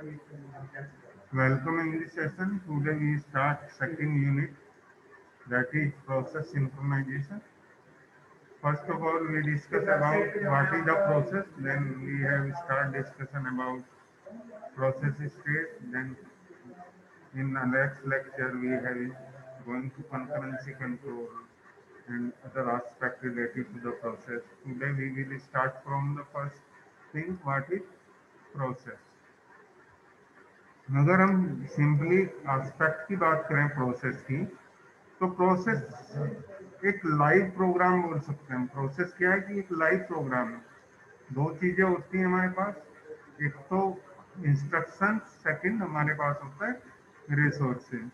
Welcome in this session. Today we start second unit, that is process synchronization. First of all, we discuss about what is the process. Then we have start discussion about process state. Then in the next lecture we have going to concurrency control and other aspect related to the process. Today we will start from the first thing, what is process. अगर हम simply aspect की बात करें process की, तो process एक live programme बोल सकते हैं। प्रोसेस क्या है कि एक लाइव प्रोग्राम है। दो चीजें होती हैं हमारे पास, एक तो इंस्ट्रक्शन, सेकंड हमारे पास होता है रिसोर्सेज।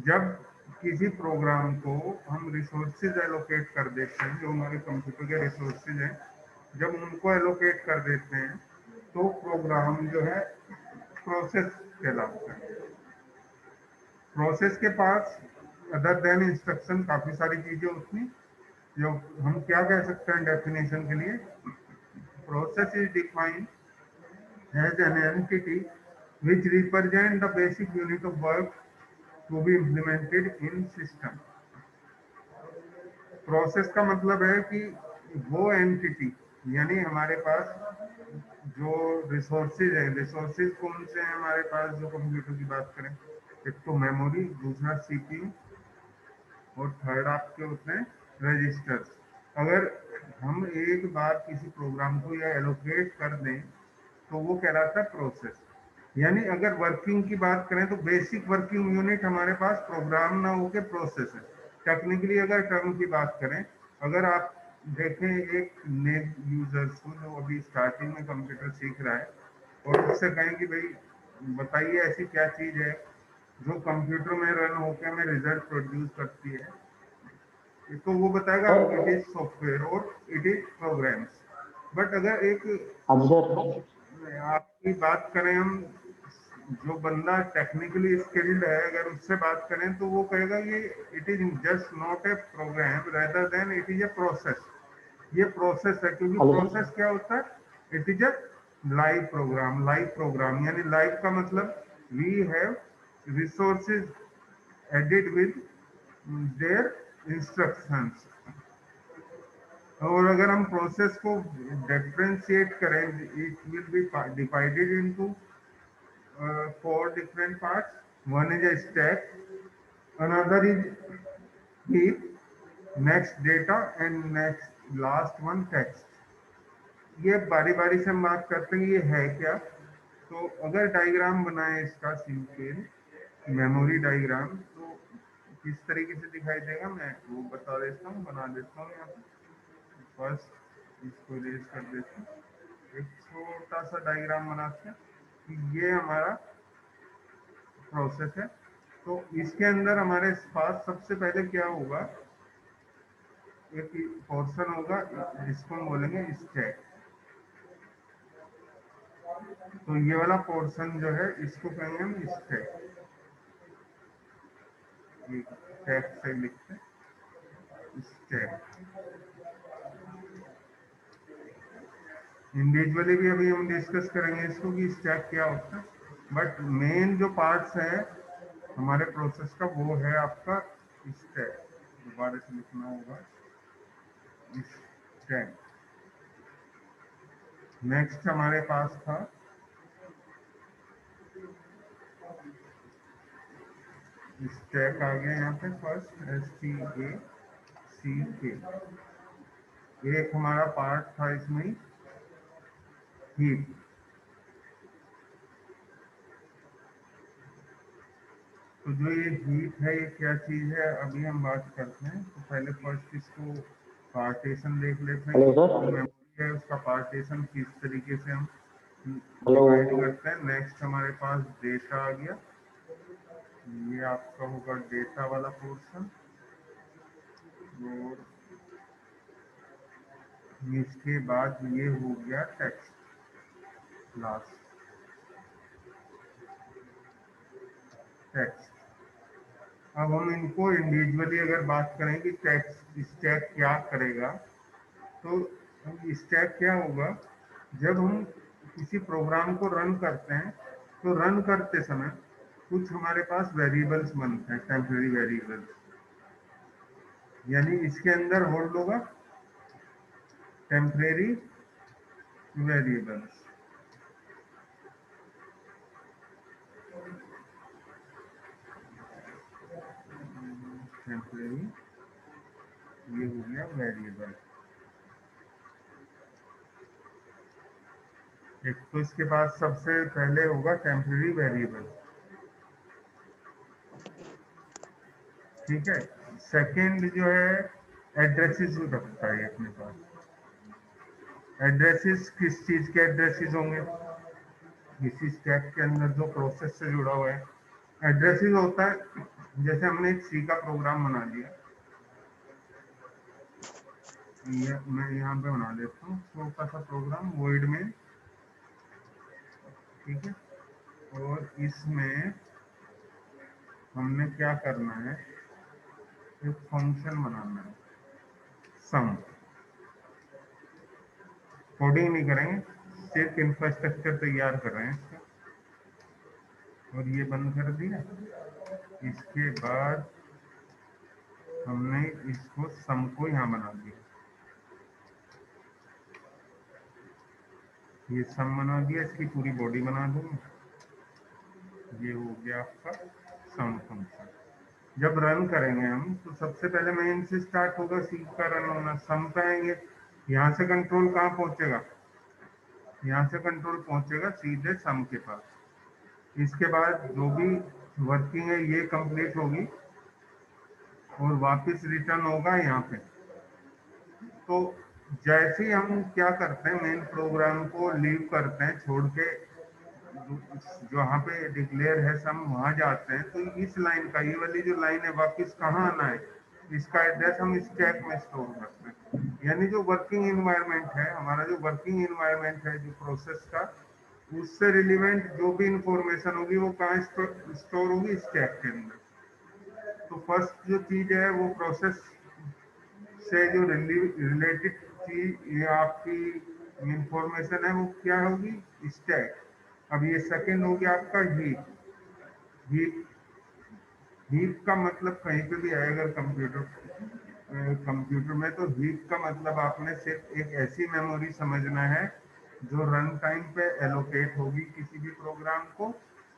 जब किसी प्रोग्राम को हम रिसोर्सेज एलोकेट कर देते हैं, जो हमारे कंप्यूटर के रिसोर्सेज हैं, जब उनको एलोकेट कर देते हैं तो प्रोग्राम जो है प्रोसेस कहलाता है। प्रोसेस के पास अदर देन इंस्ट्रक्शन काफी सारी चीजें होती हैं, जो हम क्या कह सकते हैं डेफिनेशन के लिए। Process is defined as an entity which represent the basic unit of work to be implemented in system। Process का मतलब है कि वो एंटिटी, यानी हमारे पास जो रिसोर्सेज है, रिसोर्सेज कौन से हैं हमारे पास जो कंप्यूटर की बात करें, एक तो मेमोरी, दूसरा सीपीयू और थर्ड आपके होते हैं रजिस्टर्स। अगर हम एक बार किसी प्रोग्राम को या एलोकेट कर दें तो वो कहलाता है प्रोसेस। यानी अगर वर्किंग की बात करें तो बेसिक वर्किंग यूनिट हमारे पास प्रोग्राम ना होके प्रोसेस है। टेक्निकली अगर टर्म की बात करें, अगर आप देखें एक नए यूजर्स को जो अभी स्टार्टिंग में कंप्यूटर सीख रहा है और उससे कहें कि भाई बताइए ऐसी क्या चीज है जो कंप्यूटर में रन होकर हमें रिजल्ट प्रोड्यूस करती है, तो वो बताएगा इट इज सॉफ्टवेयर और इट इज प्रोग्राम्स। बट अगर एक आपकी बात करें हम, जो बंदा टेक्निकली स्किल्ड है अगर उससे बात करें तो वो कहेगा ये it is just not a program rather than it is a process. ये प्रोसेस है, क्योंकि प्रोसेस क्या होता है, it is a live program. Live program यानी लाइव का मतलब we have resources added with their instructions. और अगर हम प्रोसेस को डिफरेंशिएट करें, it will be divided into 4 different parts. One is a stack, another is heap, next data and next last one text। ये बारी बारी से हम बात करते हैं ये है क्या। तो अगर डायग्राम बनाए इसका सिंपल मेमोरी डायग्राम, तो किस तरीके से दिखाई देगा मैं वो बता देता हूँ, बना देता हूँ यहाँ पे। फर्स्ट इसको रेज कर देते हैं, एक छोटा सा डायग्राम बनाते हैं कि ये हमारा प्रोसेस है। तो इसके अंदर हमारे पास सबसे पहले क्या होगा, एक पोर्शन होगा जिसको हम बोलेंगे स्टैक। तो ये वाला पोर्शन जो है इसको कहेंगे हम स्टैक। स्टैक से लिखते हैं स्टैक। इंडिविजुअली भी अभी हम डिस्कस करेंगे इसको कि स्टैक क्या होता है, बट मेन जो पार्ट्स है हमारे प्रोसेस का वो है आपका स्टैक। दोबारा से लिखना होगा स्टैक। नेक्स्ट हमारे पास था स्टैक, आ गया यहाँ पे फर्स्ट STACK। एक हमारा पार्ट था इसमें हीप। तो जो ये हीप है ये क्या चीज है अभी हम बात करते हैं। तो पहले फर्स्ट इसको पार्टीशन देख लेते हैं। जो मेमोरी है उसका पार्टीशन किस तरीके से हम डिवाइड करते हैं। नेक्स्ट हमारे पास डेटा आ गया, ये आपका होगा डेटा वाला पोर्शन। और इसके बाद ये हो गया टेक्स्ट, लास्ट टेक्स्ट। अब हम इनको इंडिविजुअली अगर बात करें कि टेक्स्ट स्टैक क्या करेगा, तो स्टैक क्या होगा, जब हम किसी प्रोग्राम को रन करते हैं तो रन करते समय कुछ हमारे पास वेरिएबल्स बनते हैं, टेम्पररी वेरिएबल्स, यानी इसके अंदर होल्ड होगा टेम्परेरी वेरिएबल्स। टेम्परेरी, ये हो गया वेरिएबल। एक तो इसके पास सबसे पहले होगा टेम्परेरी वेरिएबल, ठीक है। सेकंड जो है एड्रेसेस रखता है अपने पास। एड्रेसेस किस चीज के एड्रेसेस होंगे, इसी स्टैक के अंदर जो प्रोसेस से जुड़ा हुआ है एड्रेसेस होता है। जैसे हमने एक सी का प्रोग्राम बना दिया, ये मैं यहाँ पे बना देता हूँ छोटा सा प्रोग्राम वॉइड में, ठीक है। और इसमें हमने क्या करना है, एक फंक्शन बनाना है सम। कोडिंग नहीं करेंगे, सिर्फ इंफ्रास्ट्रक्चर तैयार कर रहे हैं इसका। और ये बंद कर दिया। इसके बाद हमने इसको सम को यहाँ बना दिया, ये सम बना दिया, इसकी पूरी बॉडी बना दूंगा। ये हो गया आपका सम फंक्शन। जब रन करेंगे हम तो सबसे पहले मेन से स्टार्ट होगा सी का रन होना, सम पे आएंगे। यहाँ से कंट्रोल कहाँ पहुंचेगा, यहाँ से कंट्रोल पहुंचेगा सीधे सम के पास। इसके बाद जो भी वर्किंग है ये कंप्लीट होगी और वापस रिटर्न होगा यहाँ पे। तो जैसे ही हम क्या करते हैं, मेन प्रोग्राम को लीव करते हैं, छोड़ के जहाँ पे डिक्लेयर है सम वहां जाते हैं, तो इस लाइन का, ये वाली जो लाइन है, वापस कहाँ आना है, इसका एड्रेस हम स्टैक में स्टोर करते हैं। यानी जो वर्किंग इन्वायरमेंट है हमारा, जो वर्किंग इन्वायरमेंट है जो प्रोसेस का, उससे रिलेवेंट जो भी इंफॉर्मेशन होगी वो कहाँ स्टोर होगी, स्टैक के अंदर। तो फर्स्ट जो चीज है वो प्रोसेस से जो रिलेटेड चीज ये आपकी इंफॉर्मेशन है वो क्या होगी, स्टैक। अब ये सेकंड हो गया आपका हीप। हीप हीप का मतलब कहीं पे भी आएगा कंप्यूटर में, तो हीप का मतलब आपने सिर्फ एक ऐसी मेमोरी समझना है जो रन टाइम पे एलोकेट होगी किसी भी प्रोग्राम को,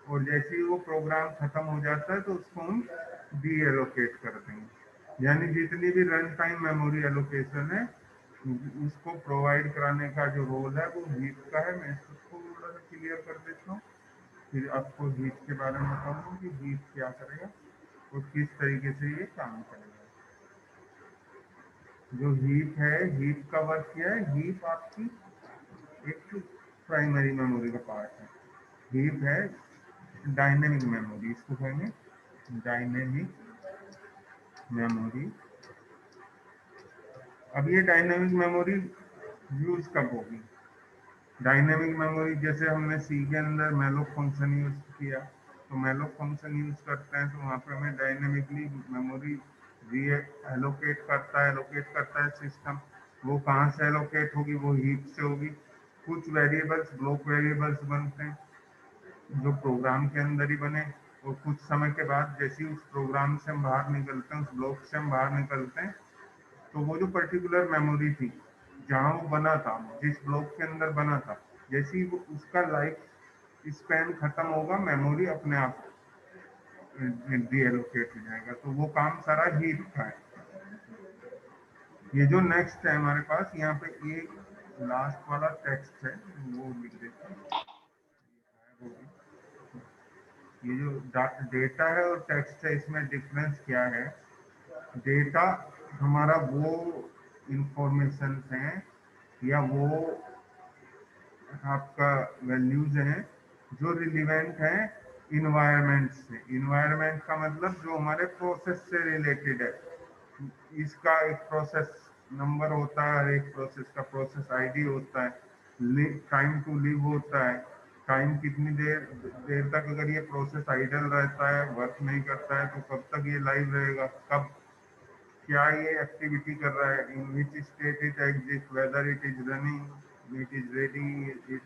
और जैसे ही वो प्रोग्राम खत्म हो जाता है तो उसको हम डी एलोकेट कर देंगे। यानी जितनी भी रन टाइम मेमोरी एलोकेशन है उसको प्रोवाइड कराने का जो रोल है वो हीप का है। मैं इसको थोड़ा सा क्लियर कर देता हूँ, फिर आपको हीप के बारे में बताऊंगा कि हीप क्या करेगा और किस तरीके से ये काम करेगा। जो हीप है, हीप का वर्क क्या है, हीप आपकी एक प्राइमरी मेमोरी का पार्ट है। हीप है डायनेमिक मेमोरी, इसको कहेंगे डायनेमिक मेमोरी। अब ये डायनेमिक मेमोरी यूज कब होगी, डायनेमिक मेमोरी जैसे हमने सी के अंदर मैलोक फंक्शन यूज किया, तो मैलोक फंक्शन यूज करते हैं तो वहाँ पे हमें डायनेमिकली मेमोरी री एलोकेट करता है सिस्टम। वो कहाँ से एलोकेट होगी, वो हीप से होगी। कुछ वेरिएबल्स ब्लॉक वेरिएबल्स बनते हैं जो प्रोग्राम के अंदर ही बने, और कुछ समय के बाद जैसे ही उस प्रोग्राम से हम बाहर निकलते हैं, उस ब्लॉक से हम बाहर निकलते हैं, तो वो जो पर्टिकुलर मेमोरी थी जहाँ वो बना था, जिस ब्लॉक के अंदर बना था, जैसे ही वो उसका लाइफ स्पैन खत्म होगा, मेमोरी अपने आप डीएलोकेट हो जाएगा। तो वो काम सारा हीप का है। ये जो नेक्स्ट है हमारे पास, यहाँ पे ये लास्ट वाला टेक्स्ट है वो लिख देते हैं। ये जो डेटा है और टेक्स्ट है, इसमें डिफरेंस क्या है, डेटा हमारा वो इंफॉर्मेशन है या वो आपका वैल्यूज हैं जो रिलेवेंट है इन्वायरमेंट से। इन्वायरमेंट का मतलब जो हमारे प्रोसेस से रिलेटेड है। इसका एक प्रोसेस नंबर होता है, हर एक प्रोसेस का प्रोसेस आईडी होता है, टाइम टू लिव होता है, टाइम कितनी देर देर तक अगर ये प्रोसेस आइडल रहता है, वर्क नहीं करता है, तो कब तक ये लाइव रहेगा, कब क्या ये एक्टिविटी कर रहा है, in which state it exist, whether it is running, it is ready, it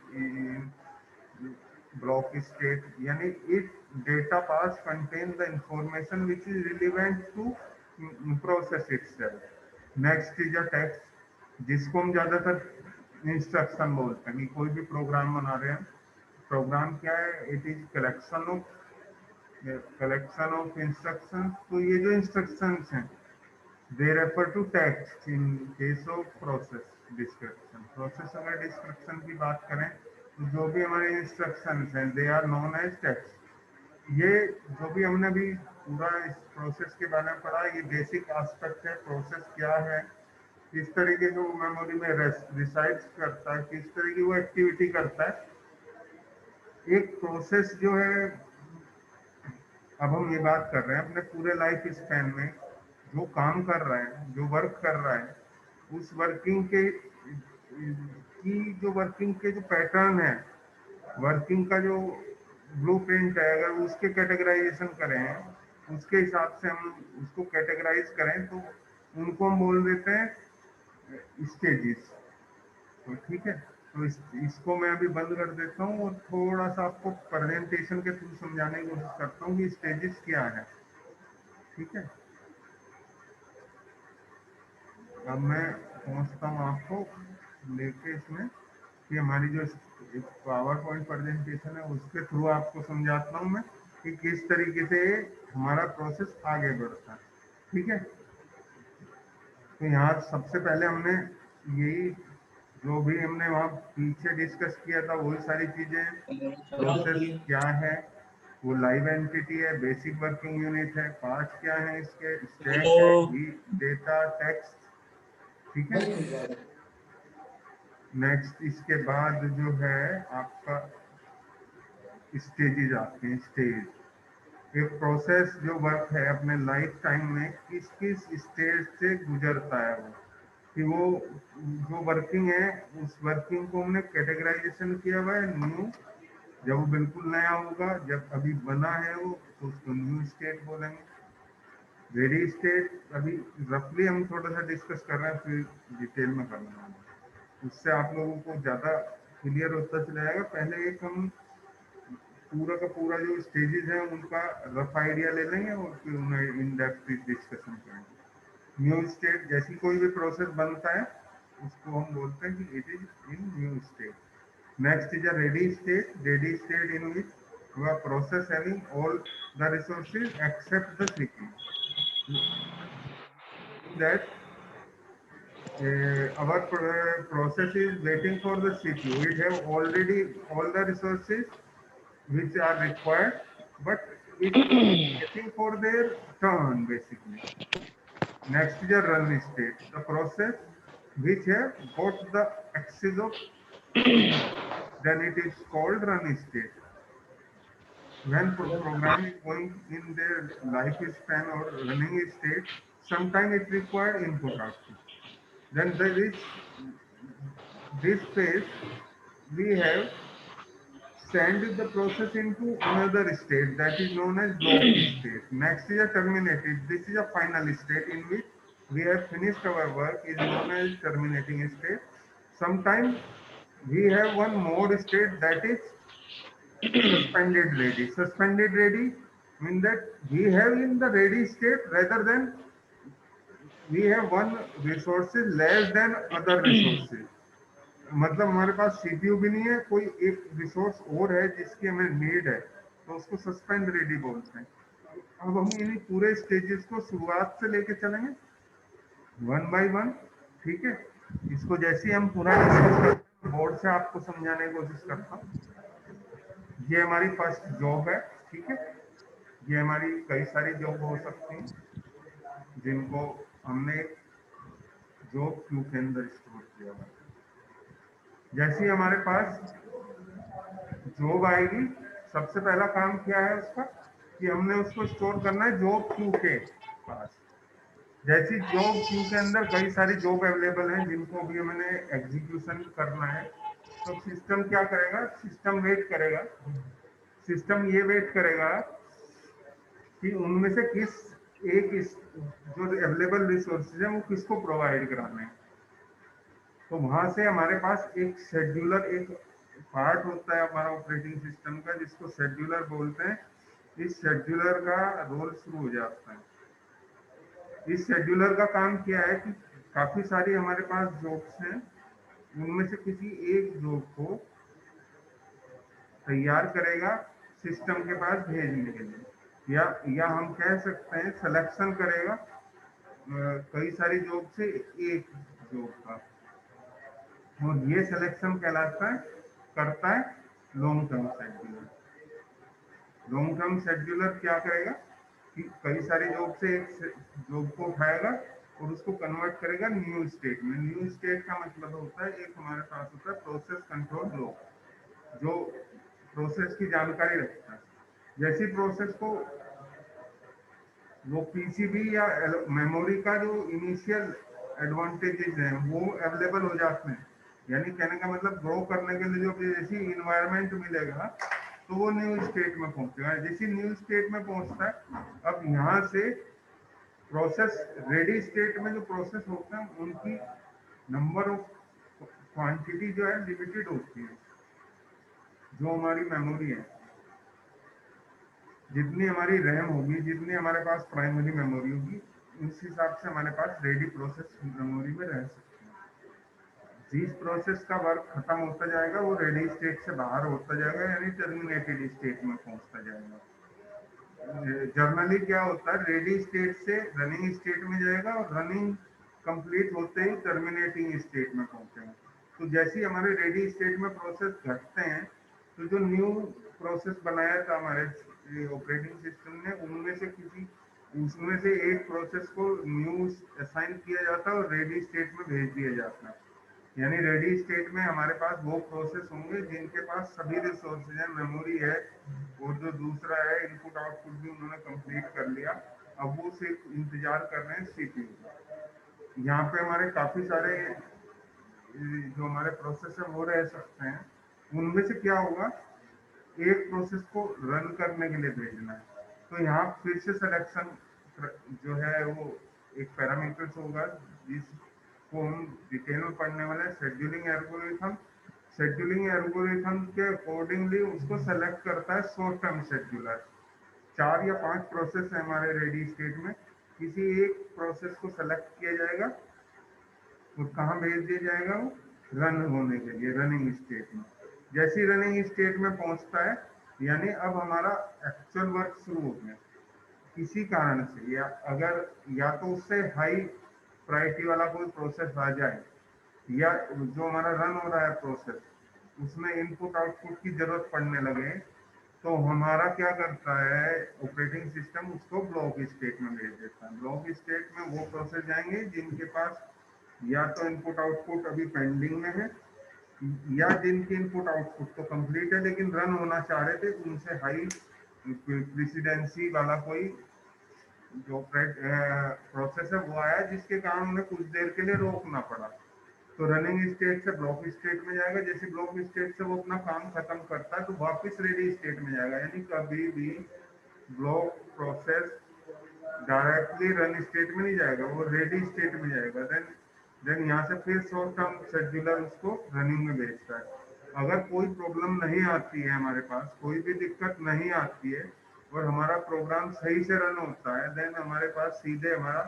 block state, यानी it data pass contain the information which is relevant to process itself. Next is a text, जिसको हम ज्यादातर instruction बोलते हैं कि कोई भी programme बना रहे हैं। प्रोग्राम क्या है? It is collection of instruction. तो ये जो इंस्ट्रक्शंस हैं they refer to text in case of process description. Process अगर डिस्क्रिप्शन की बात करें तो जो भी हमारे इंस्ट्रक्शंस हैं they are known as text. ये जो भी हमने अभी पूरा इस प्रोसेस के बारे में पढ़ा, ये बेसिक एस्पेक्ट है। प्रोसेस क्या है, किस तरीके से वो मेमोरी में रिसाइड करता है, किस तरह की वो एक्टिविटी करता है। एक प्रोसेस जो है, अब हम ये बात कर रहे हैं अपने पूरे लाइफ स्पैन में जो काम कर रहा है, जो वर्क कर रहा है, उस वर्किंग के जो वर्किंग के जो पैटर्न है, वर्किंग का जो ब्लूप्रिंट है, अगर उसके कैटेगराइजेशन करें, उसके हिसाब से हम उसको कैटेगराइज करें तो उनको हम बोल देते हैं स्टेजेस। तो ठीक है, तो इसको मैं अभी बंद कर देता हूँ और थोड़ा सा आपको प्रेजेंटेशन के थ्रू समझाने की कोशिश करता हूँ कि स्टेजेस क्या है। ठीक है, अब मैं पहुंचता हूँ आपको लेके इसमें कि हमारी जो पावर पॉइंट प्रेजेंटेशन है उसके थ्रू आपको समझाता हूँ मैं कि किस तरीके से हमारा प्रोसेस आगे बढ़ता है। ठीक है, तो यहाँ सबसे पहले हमने यही जो भी हमने वहाँ पीछे डिस्कस किया था वही सारी चीजें। प्रोसेस क्या है? वो लाइव एंटिटी है, बेसिक वर्किंग यूनिट है। पार्ट क्या है इसके? स्टैक है, डेटा, टेक्स्ट। ठीक है, नेक्स्ट इसके बाद जो है आपका स्टेजेस आते हैं। स्टेज एक प्रोसेस जो वर्क है अपने लाइफ टाइम में किस किस स्टेज से गुजरता है, वो कि वो जो वर्किंग है उस वर्किंग को हमने कैटेगराइजेशन किया हुआ है। न्यू, जब वो बिल्कुल नया होगा, जब अभी बना है वो, तो उसको न्यू स्टेट बोलेंगे। रेडी स्टेट अभी रफली हम थोड़ा सा डिस्कस कर रहे हैं, फिर डिटेल में करना है, उससे आप लोगों को ज़्यादा क्लियर होता चला जाएगा। पहले एक हम पूरा का पूरा जो स्टेजेस हैं उनका रफ आइडिया ले लेंगे और फिर उन्हें इन डेप्थ डिस्कशन करेंगे। न्यू स्टेट, जैसी कोई भी प्रोसेस बनता है उसको हम बोलते हैं कि it is in new state. Next is a ready state. Ready state in which process having all the resources except the CPU. That our process is waiting for the CPU. It have already all the resources which are required, but it waiting for their turn basically. Next is a run state, the process which have got the access of CPU. Then it is called run state. When program is going in their lifespan or running state, sometimes it require input output. Then there is this phase we have send the process into another state that is known as block state. Next is a terminated. This is a final state in which we have finished our work, is known as terminating state. Sometimes we have one more state that is suspended ready. Suspended ready means that we have in the ready state rather than we have one resources less than other resources. मतलब हमारे पास CPU भी नहीं है, कोई एक resource और है जिसकी हमें नीड है, तो उसको सस्पेंड रेडी बोलते हैं। अब हम इन पूरे स्टेजेस को शुरुआत से लेके चलेंगे वन बाय वन। ठीक है, इसको जैसे ही हम पूरा डिस्कस करते हैं बोर्ड से आपको समझाने की कोशिश करता हूँ। ये हमारी फर्स्ट जॉब है। ठीक है, ये हमारी कई सारी जॉब हो सकती हैं जिनको हमने जॉब क्यू के अंदर स्टोर किया हुआ है। जैसे ही हमारे पास जॉब आएगी, सबसे पहला काम क्या है उसका कि हमने उसको स्टोर करना है जॉब क्यू के पास। जैसी जॉब क्यू के अंदर कई सारी जॉब अवेलेबल हैं जिनको भी हमने एग्जीक्यूशन करना है, तो सिस्टम क्या करेगा? सिस्टम वेट करेगा। सिस्टम ये वेट करेगा कि उनमें से किस एक जो अवेलेबल रिसोर्सेज है वो किसको प्रोवाइड कराने हैं। तो वहां से हमारे पास एक शेड्यूलर, एक पार्ट होता है हमारा ऑपरेटिंग सिस्टम का, जिसको शेड्यूलर बोलते हैं। इस शेड्यूलर का रोल शुरू हो जाता है। इस शेड्यूलर का काम क्या है कि काफी सारी हमारे पास जॉब्स हैं, उनमें से किसी एक जॉब को तैयार करेगा सिस्टम के पास भेजने के लिए, या हम कह सकते हैं सिलेक्शन करेगा कई सारी जॉब से एक जॉब का। और ये सिलेक्शन कहलाता है, करता है long term scheduler. Long term scheduler क्या करेगा कि कई सारी जॉब से एक जॉब को उठाएगा और उसको कन्वर्ट करेगा न्यू स्टेट में। न्यू स्टेट का मतलब होता है, एक हमारे पास होता है प्रोसेस कंट्रोल ब्लॉक, जो प्रोसेस की जानकारी रखता है। जैसी प्रोसेस को वो पीसीबी या मेमोरी का जो इनिशियल एडवांटेजेस हैं वो अवेलेबल हो जाते हैं, यानी कहने का मतलब ग्रो करने के लिए जो जैसी इन्वायरमेंट मिलेगा तो वो न्यू स्टेट में पहुंचेगा। जैसी न्यू स्टेट में पहुंचता है, अब यहाँ से प्रोसेस रेडी स्टेट में जो प्रोसेस होते हैं उनकी नंबर ऑफ क्वांटिटी जो है लिमिटेड होती है। जो हमारी मेमोरी है, जितनी हमारी रैम होगी, जितनी हमारे पास प्राइमरी मेमोरी होगी, उस हिसाब से हमारे पास रेडी प्रोसेस मेमोरी में रह सकते हैं। जिस प्रोसेस का वर्क खत्म होता जाएगा वो रेडी स्टेट से बाहर होता जाएगा, यानी टर्मिनेटेड स्टेट में पहुंचता जाएगा। जर्नली क्या होता है, रेडी स्टेट से रनिंग स्टेट में जाएगा और रनिंग कंप्लीट होते ही टर्मिनेटिंग स्टेट में पहुंचेगा। तो जैसे ही हमारे रेडी स्टेट में प्रोसेस घटते हैं, तो जो न्यू प्रोसेस बनाया था हमारे ऑपरेटिंग सिस्टम ने, उसमें से एक प्रोसेस को न्यू असाइन किया जाता है और रेडी स्टेट में भेज दिया जाता है। यानी रेडी स्टेट में हमारे पास वो प्रोसेस होंगे जिनके पास सभी रिसोर्सेज है, मेमोरी है, और जो दूसरा है इनपुट आउटपुट भी उन्होंने कंप्लीट कर लिया। अब वो सिर्फ इंतजार कर रहे हैं सीपीयू का। यहाँ पे हमारे काफी सारे जो हमारे प्रोसेस है वो रह सकते हैं। उनमें से क्या होगा, एक प्रोसेस को रन करने के लिए भेजना है, तो यहाँ फिर से सिलेक्शन जो है वो एक पैरामीटर्स होगा जिसको हम डिटेल में पढ़ने वाले हैं। शेड्यूलिंग एल्गोरिथम के अकॉर्डिंगली उसको सेलेक्ट करता है शॉर्ट टर्म शेड्यूलर। 4 या 5 प्रोसेस है हमारे रेडी स्टेट में, किसी एक प्रोसेस को सेलेक्ट किया जाएगा और कहाँ भेज दिया जाएगा, वो रन होने के लिए रनिंग स्टेट में। जैसी रनिंग स्टेट में पहुंचता है, यानी अब हमारा एक्चुअल वर्क शुरू हो गया। किसी कारण से या तो उससे हाई प्रायोरिटी वाला कोई प्रोसेस आ जाए, या जो हमारा रन हो रहा है प्रोसेस उसमें इनपुट आउटपुट की जरूरत पड़ने लगे, तो हमारा क्या करता है ऑपरेटिंग सिस्टम, उसको ब्लॉक स्टेट में भेज देता है। ब्लॉक स्टेट में वो प्रोसेस जाएंगे जिनके पास या तो इनपुट आउटपुट अभी पेंडिंग में है, या जिनकी इनपुट आउटपुट तो कंप्लीट है लेकिन रन होना चाह रहे थे, उनसे हाई प्रेसिडेंसी वाला कोई जो प्रोसेस है वो आया, जिसके कारण उन्हें कुछ देर के लिए रोकना पड़ा। तो रनिंग स्टेट से ब्लॉक स्टेट में जाएगा। जैसे ब्लॉक स्टेट से वो अपना काम खत्म करता है तो वापस रेडी स्टेट में जाएगा। यानी कभी भी block process directly run state में नहीं जाएगा, वो रेडी स्टेट में जाएगा। देन यहाँ से फिर शॉर्ट टर्म शेड्यूलर उसको रनिंग में भेजता है। अगर कोई प्रॉब्लम नहीं आती है, हमारे पास कोई भी दिक्कत नहीं आती है और हमारा प्रोग्राम सही से रन होता है, देन हमारे पास सीधे हमारा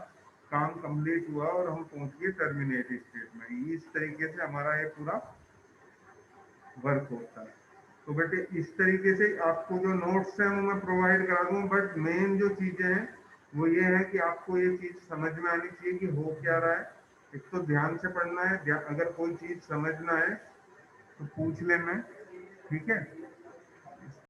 काम कंप्लीट हुआ और हम पहुंच गए टर्मिनेट स्टेट में। इस तरीके से हमारा ये पूरा वर्क होता है। तो बेटे इस तरीके से आपको जो नोट्स हैं वो मैं प्रोवाइड करा दूँ, बट मेन जो चीज़ें हैं वो ये है कि आपको ये चीज़ समझ में आनी चाहिए कि हो क्या रहा है। एक तो ध्यान से पढ़ना है, अगर कोई चीज़ समझना है तो पूछ लेना है, ठीक है।